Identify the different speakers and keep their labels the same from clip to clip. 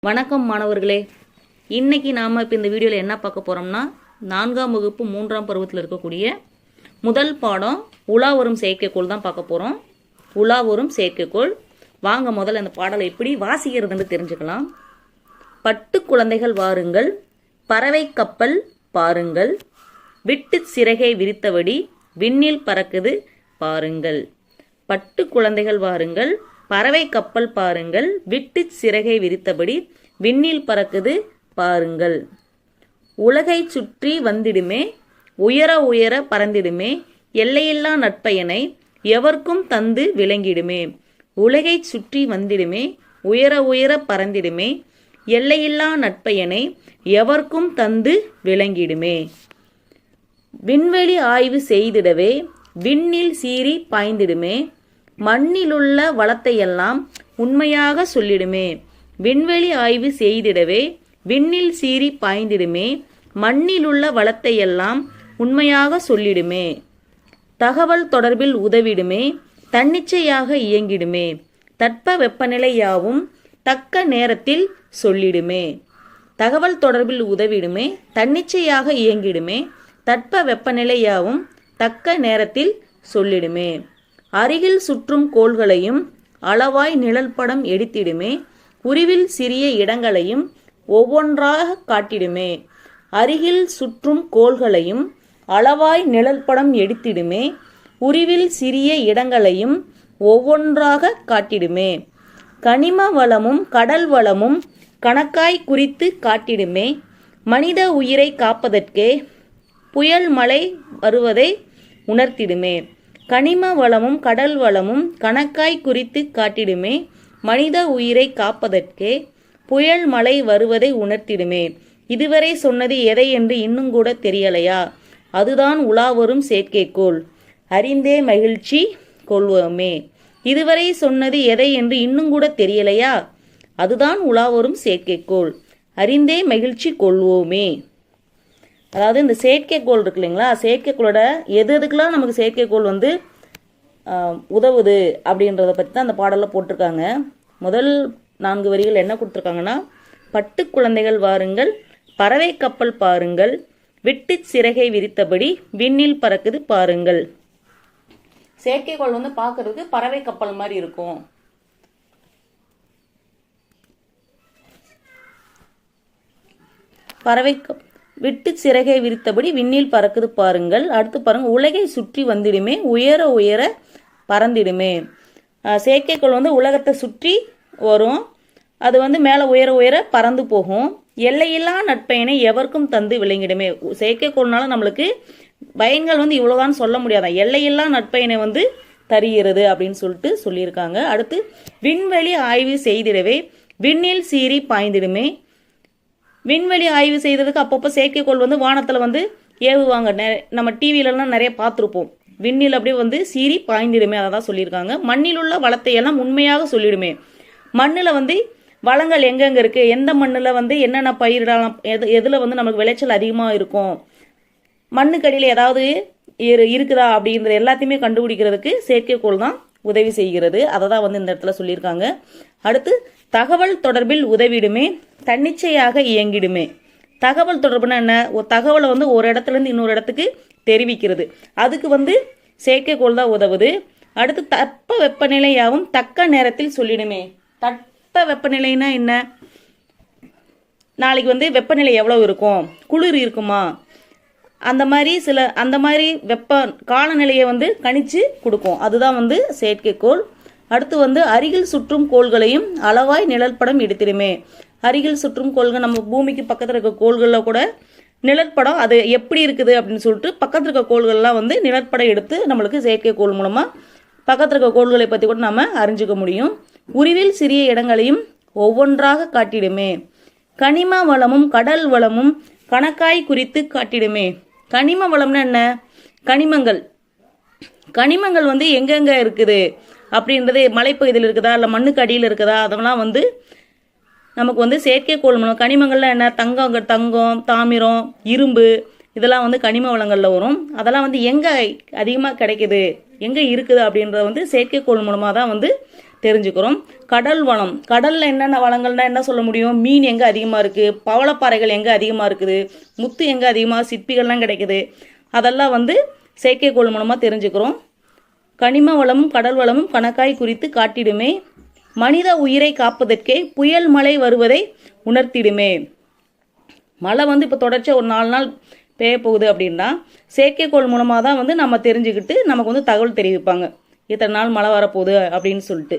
Speaker 1: வணக்கம் மாணவர்களே. இன்னைக்கு நாம் இப்போ இந்த வீடியோவில் என்ன பார்க்க போகிறோம்னா 4ஆம் வகுப்பு 3ஆம் பருவத்தில் இருக்கக்கூடிய முதல் பாடம் உலா வரும் செயற்கைக்கோள் தான் பார்க்க போகிறோம். உலா வரும் செயற்கைக்கோள். வாங்க முதல்ல அந்த பாடலை எப்படி வாசிக்கிறதுன்னு தெரிஞ்சுக்கலாம். பட்டு குழந்தைகள் வாருங்கள், பறவை கப்பல் பாருங்கள், விட்டு சிறகை விரித்தபடி விண்ணில் பறக்குது பாருங்கள். பட்டு குழந்தைகள் வாருங்கள், பறவை கப்பல் பாருங்கள், விட்டு சிறகை விரித்தபடி விண்ணில் பறக்குது பாருங்கள். உலகை சுற்றி வந்திடுமே, உயர உயர பறந்திடுமே, எல்லையில்லா நட்பயனை எவர்க்கும் தந்து விளங்கிடுமே. உலகை சுற்றி வந்திடுமே, உயர உயர பறந்திடுமே, எல்லையில்லா நட்பயனை எவர்க்கும் தந்து விளங்கிடுமே. விண்வெளி ஆய்வு செய்திடவே விண்ணில் சீறி பாய்ந்திடுமே, மண்ணிலுள்ள வளத்தையெல்லாம் உண்மையாக சொல்லிடுமே. விண்வெளி ஆய்வு செய்திடவே விண்ணில் சீறி பாய்ந்திடுமே, மண்ணிலுள்ள வளத்தையெல்லாம் உண்மையாக சொல்லிடுமே. தகவல் தொடர்பில் உதவிடுமே, தன்னிச்சையாக இயங்கிடுமே, தட்ப வெப்பநிலை யாவும் தக்க நேரத்தில் சொல்லிடுமே. தகவல் தொடர்பில் உதவிடுமே, தன்னிச்சையாக இயங்கிடுமே, தட்ப வெப்பநிலை யாவும் தக்க நேரத்தில் சொல்லிடுமே. அருகில் சுற்றும் கோள்களையும் அளவாய் நிழல் படம் எடுத்திடுமே, உருவில் சிறிய இடங்களையும் ஒவ்வொன்றாக காட்டிடுமே. அருகில் சுற்றும் கோள்களையும் அளவாய் நிழல் படம் எடுத்திடுமே, உருவில் சிறிய இடங்களையும் ஒவ்வொன்றாக காட்டிடுமே. கனிம வளமும் கடல் வளமும் கணக்காய் குறித்து காட்டிடுமே, மனித உயிரை காப்பதற்கே புயல் மழை வருவதை உணர்த்திடுமே. கனிம வளமும் கடல் வளமும் கணக்காய் குறித்து காட்டிடுமே, மனித உயிரை காப்பதற்கே புயல் மழை வருவதை உணர்த்திடுமே. இதுவரை சொன்னது எதை என்று இன்னும் கூட தெரியலையா? அதுதான் உலா வரும் செயற்கைக்கோள். அறிந்தே மகிழ்ச்சி கொள்வோமே. இதுவரை சொன்னது எதை என்று இன்னும் கூட தெரியலையா? அதுதான் உலா வரும் செயற்கைக்கோள். அறிந்தே மகிழ்ச்சி கொள்வோமே. அதாவது இந்த செயற்கைக்கோள் இருக்கு இல்லைங்களா, செயற்கைக்கோளோட எதுக்கெல்லாம் நமக்கு செயற்கைக்கோள் உதவுது அப்படின்றத பற்றி தான் அந்த பாடலில் போட்டிருக்காங்க. முதல் 4 வரிகள் என்ன கொடுத்துருக்காங்கன்னா, பட்டு குழந்தைகள் வாருங்கள், பறவை கப்பல் பாருங்கள், விட்டு சிறகை விரித்தபடி விண்ணில் பறக்குது பாருங்கள். செயற்கைக்கோள் பார்க்கறதுக்கு பறவை கப்பல் மாதிரி இருக்கும். பறவை விட்டு சிறகை விரித்தபடி விண்ணில் பறக்குது பாருங்கள். அடுத்து பாருங்க, உலகை சுற்றி வந்திடுமே, உயர உயர பறந்திடுமே. செயற்கைக்கோள் உலகத்தை சுற்றி வரும், அது மேலே உயர உயர பறந்து போகும். எல்லையில்லா நட்பயனை எவருக்கும் தந்து விளங்கிடுமே. செயற்கைக்கோள்னால நம்மளுக்கு பயன்கள் இவ்வளோதான் சொல்ல முடியாதா, எல்லையில்லா நட்பயனை தருகிறது அப்படின்னு சொல்லியிருக்காங்க. அடுத்து விண்வெளி ஆய்வு செய்திடவே விண்ணில் சீறி பாய்ந்திடுமே. விண்வெளி ஆய்வு செய்ததுக்கு அப்பப்போ செயற்கைக்கோள் வானத்தில் ஏவுவாங்க. நம்ம டிவிலலாம் நிறைய பார்த்துருப்போம். விண்ணில் அப்படியே சீறி பாய்ந்திடுமே, அதை தான் சொல்லியிருக்காங்க. மண்ணில் உள்ள வளத்தை எல்லாம் உண்மையாக சொல்லிடுமே. மண்ணில் வளங்கள் எங்கெங்கே இருக்குது, எந்த மண்ணில் என்னென்ன பயிரிடலாம், எதில் நமக்கு விளைச்சல் அதிகமாக இருக்கும், மண்ணுக்கடியில் ஏதாவது இருக்குதா அப்படிங்கிறது எல்லாத்தையுமே கண்டுபிடிக்கிறதுக்கு செயற்கைக்கோள் தான் உதவி செய்கிறது. அதை தான் இந்த இடத்துல சொல்லியிருக்காங்க. அடுத்து தகவல் தொடர்பில் உதவிடுமே, தன்னிச்சையாக இயங்கிடுமே. தகவல் தொடர்புனா என்ன? ஒரு தகவலை ஒரு இடத்துலேருந்து இன்னொரு இடத்துக்கு தெரிவிக்கிறது. அதுக்கு செயற்கைக்கோள் தான் உதவுது. அடுத்து தட்ப வெப்பநிலையாகவும் தக்க நேரத்தில் சொல்லிடுமே. தட்ப வெப்பநிலைனா என்ன? நாளைக்கு வெப்பநிலை எவ்வளோ இருக்கும், குளிர் இருக்குமா, அந்த மாதிரி வெப்ப காலநிலையை கணிச்சு கொடுக்கும். அதுதான் செயற்கைக்கோள். அடுத்து அருகில் சுற்றும் கோள்களையும் அளவாய் நிழற்படம் எடுத்திடுமே. அருகில் சுற்றும் கோள்கள், நம்ம பூமிக்கு பக்கத்தில் இருக்க கோள்களில் கூட நிழற்படம் அது எப்படி இருக்குது அப்படின்னு சொல்லிட்டு பக்கத்தில் இருக்க கோள்கள்லாம் நிழற்படம் எடுத்து நம்மளுக்கு செயற்கைக்கோள் மூலமாக பக்கத்தில் இருக்க கோள்களை பற்றி கூட நம்ம அறிஞ்சிக்க முடியும். உருவில் சிறிய இடங்களையும் ஒவ்வொன்றாக காட்டிடுமே. கனிம வளமும் கடல் வளமும் கணக்காய் குறித்து காட்டிடுமே. கனிம வளம்னா என்ன? கனிமங்கள் எங்கெங்கே இருக்குது அப்படின்றது, மலைப்பகுதியில் இருக்குதா இல்லை மண்ணுக்கு அடியில் இருக்குதா, அதெல்லாம் நமக்கு செயற்கைக்கோள் மூலம். கனிமங்கள்லாம் என்ன? தங்கம், தாமிரம், இரும்பு, இதெல்லாம் வந்து கனிம வளங்களில் வரும். அதெல்லாம் வந்து எங்கே அதிகமாக கிடைக்குது, எங்கே இருக்குது அப்படின்றத வந்து செயற்கைக்கோள் மூலமாக தான் வந்து தெரிஞ்சுக்கிறோம். கடல் வளம், கடலில் என்னென்ன வளங்கள்னா என்ன சொல்ல முடியும்? மீன் எங்கே அதிகமாக இருக்குது, பவளப்பாறைகள் எங்கே அதிகமாக இருக்குது, முத்து எங்கே அதிகமாக, சிற்பிகள்லாம் கிடைக்குது, அதெல்லாம் வந்து செயற்கைக்கோள் மூலமாக தெரிஞ்சுக்கிறோம். கனிம வளமும் கடல் வளமும் கணக்காய் குறித்து காட்டிடுமே. மனித உயிரை காப்பதற்கே புயல் மழை வருவதை உணர்த்திடுமே. மழை வந்து இப்போ தொடர்ச்சியாக ஒரு 4 நாள் பெய்ய போகுது அப்படின்னா செயற்கைக்கோள் மூலமாக தான் வந்து நம்ம தெரிஞ்சுக்கிட்டு நமக்கு வந்து தகவல் தெரிவிப்பாங்க, இத்தனை நாள் மழை வரப்போகுது அப்படின்னு சொல்லிட்டு.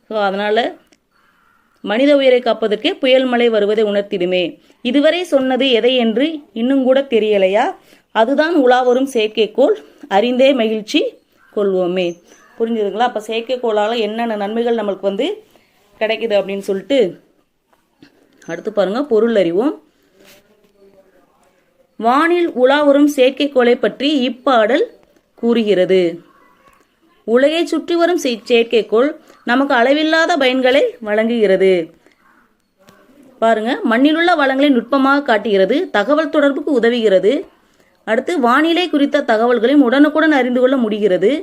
Speaker 1: ஸோ அதனால் மனித உயிரை காப்பதற்கே புயல் மழை வருவதை உணர்த்திடுமே. இதுவரை சொன்னது எதை என்று இன்னும் கூட தெரியலையா? அதுதான் உலா வரும் செயற்கைக்கோள், அறிந்தே மகிழ்ச்சி கொள்வோமே. புரிஞ்சுதுங்களா? அப்போ செயற்கைக்கோளால் என்னென்ன நன்மைகள் நம்மளுக்கு வந்து கிடைக்குது அப்படின்னு சொல்லிட்டு அடுத்து பாருங்க, பொருள் அறிவோம். வானில் உலா வரும் செயற்கைக்கோளை பற்றி இப்பாடல் கூறுகிறது. உலகை சுற்றி வரும் செயற்கைக்கோள் நமக்கு அளவில்லாத பயன்களை வழங்குகிறது. பாருங்க, மண்ணிலுள்ள வளங்களை நுட்பமாக காட்டுகிறது, தகவல் தொடர்புக்கு உதவுகிறது. அடுத்து வானிலை குறித்த தகவல்களையும் உடனுக்குடன் அறிந்து கொள்ள முடிகிறது.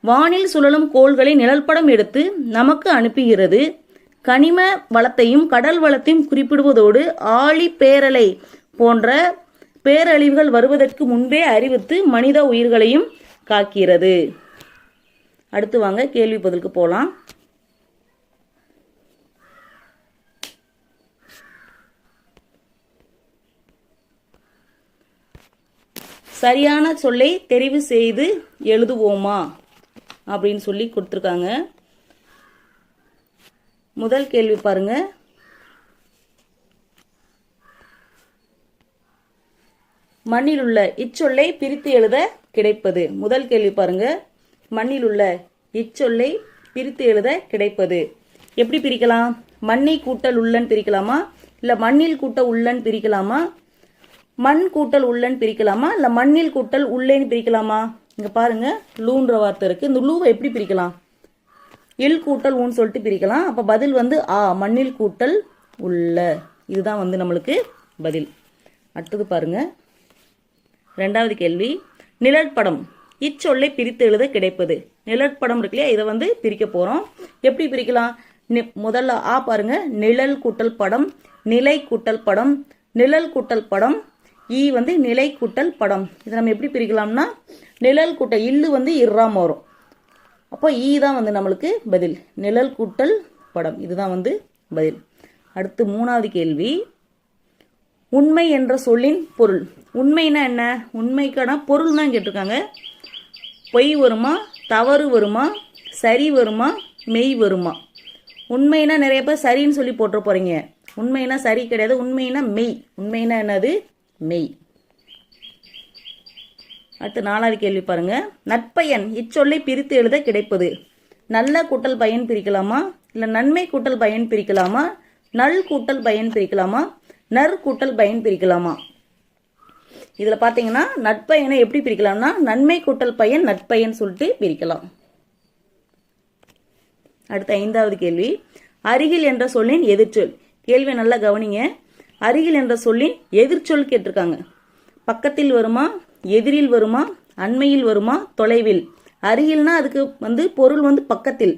Speaker 1: வானில் சுழலும் கோள்களை நிழல்படம் எடுத்து நமக்கு அனுப்புகிறது. கனிம வளத்தையும் கடல் வளத்தையும் குறிப்பிடுவதோடு ஆழி பேரலை போன்ற பேரழிவுகள் வருவதற்கு முன்பே அறிவித்து மனித உயிர்களையும் காக்கிறது. அடுத்து வாங்க கேள்வி பதிலுக்கு போகலாம். சரியான சொல்லை தெரிவு செய்து எழுதுவோமா அப்படின்னு சொல்லி கொடுத்துருக்காங்க. முதல் கேள்வி பாருங்க, மண்ணில் உள்ள இச்சொல்லை பிரித்து எழுத கிடைப்பது. முதல் கேள்வி பாருங்க, மண்ணில் உள்ள இச்சொல்லை பிரித்து எழுத கிடைப்பது. எப்படி பிரிக்கலாம்? மண்ணை கூட்டல் உள்ளன் பிரிக்கலாமா, இல்லை மண்ணில் கூட்ட உள்ளன் பிரிக்கலாமா, மண் கூட்டல் உள்ளன் பிரிக்கலாமா, இல்லை மண்ணில் கூட்டல் உள்ளேன்னு பிரிக்கலாமா? இங்க பாருங்க, லூன்ற வார்த்தை இருக்கு. இந்த லூவை எப்படி பிரிக்கலாம்? இல் கூட்டல் ஊன்னு சொல்லிட்டு பிரிக்கலாம். அப்ப பதில் வந்து மண்ணில் கூட்டல் உள்ள. இதுதான் வந்து நம்மளுக்கு பதில். அடுத்தது பாருங்க, ரெண்டாவது கேள்வி, நிழற்படம் இச்சொல்லை பிரித்து எழுத கிடைப்பது. நிழற்படம் இருக்கு இல்லையா, இதை வந்து பிரிக்க போறோம். எப்படி பிரிக்கலாம்? முதல்ல பாருங்க, நிழல் கூட்டல் படம், நிலை கூட்டல் படம், நிழல் கூட்டல் படம், வந்து நிலை கூட்டல் படம். இதை நம்ம எப்படி பிரிக்கலாம்னா, நிழல் கூட்டல் இல்லு வந்து இறாம வரும். அப்போ தான் வந்து நம்மளுக்கு பதில், நிழல் கூட்டல் படம். இதுதான் வந்து பதில். அடுத்து மூணாவது கேள்வி, உண்மை என்ற சொல்லின் பொருள். உண்மைன்னா என்ன? உண்மைக்கான பொருள் தான் கேட்டிருக்காங்க. பொய் வருமா, தவறு வருமா, சரி வருமா, மெய் வருமா? உண்மைனா நிறைய பேர் சரின்னு சொல்லி போட்டு போறீங்க. உண்மைனா சரி கிடையாது, உண்மைனா மெய். உண்மைனா என்னது? மெய். அடுத்து நாலாவது கேள்வி பாருங்க, நற்பயன் இச்சொல்லை பிரித்து எழுத கிடைப்பது. நல்ல கூட்டல் பயன் பிரிக்கலாமா, இல்லை நன்மை கூட்டல் பயன் பிரிக்கலாமா, நல் கூட்டல் பயன் பிரிக்கலாமா, நற் கூட்டல் பயன் பிரிக்கலாமா? இதுல பாத்தீங்கன்னா நற்பயனை எப்படி பிரிக்கலாம்னா, நன்மை கூட்டல் பயன் நற்பயன் சொல்லிட்டு பிரிக்கலாம். அடுத்து ஐந்தாவது கேள்வி, அருகில் என்ற சொல்லின் எதிர்ச்சொல். கேள்வி நல்லா கவனிங்க. அருகில் என்ற சொல்லின் எதிர்ச்சொல் கேட்டிருக்காங்க. பக்கத்தில் வருமா, எதிரில் வருமா, அண்மையில் வருமா, தொலைவில்? அருகில்னா அதுக்கு வந்து பொருள் வந்து பக்கத்தில்,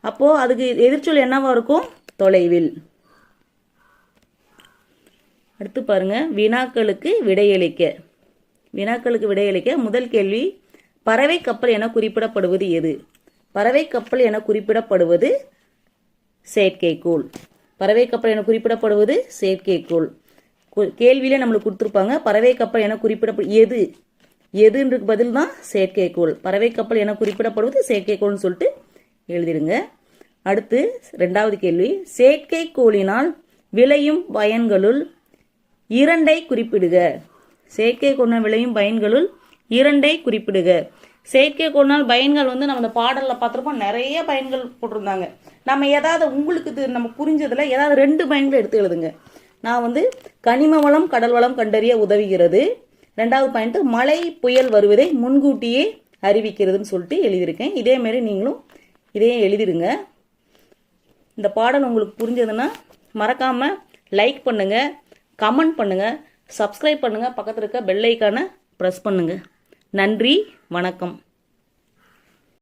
Speaker 1: அப்போ அதுக்கு எதிர்ச்சொல் என்னவா இருக்கும்? தொலைவில். அடுத்து பாருங்க, வினாக்களுக்கு விடையளிக்க. வினாக்களுக்கு விடையளிக்க முதல் கேள்வி, பறவை கப்பல் என குறிப்பிடப்படுவது எது? பறவை கப்பல் என குறிப்பிடப்படுவது செயற்கைக்கோள். பறவை கப்பல் என குறிப்பிடப்படுவது செயற்கைக்கோள். கேள்வியிலே நம்மளுக்கு கொடுத்துருப்பாங்க, பறவை கப்பல் என குறிப்பிடப்படும் எது, எதுன்ற பதில் தான் செயற்கைக்கோள். பறவை கப்பல் என குறிப்பிடப்படுவது செயற்கைக்கோள்னு சொல்லிட்டு எழுதிடுங்க. அடுத்து ரெண்டாவது கேள்வி, செயற்கைக்கோளினால் விளையும் பயன்களுள் இரண்டை குறிப்பிடுக. செயற்கைக்கோளினால் விளையும் பயன்களுள் இரண்டை குறிப்பிடுக. செயற்கைக்கோளினால் பயன்கள் வந்து நம்ம இந்த பாடல்ல பார்த்துருப்போம், நிறைய பயன்கள் போட்டிருந்தாங்க. நம்ம ஏதாவது உங்களுக்கு நம்ம புரிஞ்சதுல ஏதாவது 2 பயன்கள் எடுத்து எழுதுங்க. நான் வந்து கனிம வளம் கடல் வளம் கண்டறிய உதவுகிறது. 2வது பாயிண்ட், மழை புயல் வருவதை முன்கூட்டியே அறிவிக்கிறதுன்னு சொல்லிட்டு எழுதியிருக்கேன். இதே மாதிரி நீங்களும் இதையே எழுதிடுங்க. இந்த பாடல் உங்களுக்கு புரிஞ்சதுன்னா மறக்காம லைக் பண்ணுங்க, கமெண்ட் பண்ணுங்க. சப்ஸ்கிரைப் பண்ணுங்கள், பக்கத்தில் இருக்க பெல் ஐக்கானை ப்ரெஸ் பண்ணுங்கள். நன்றி, வணக்கம்.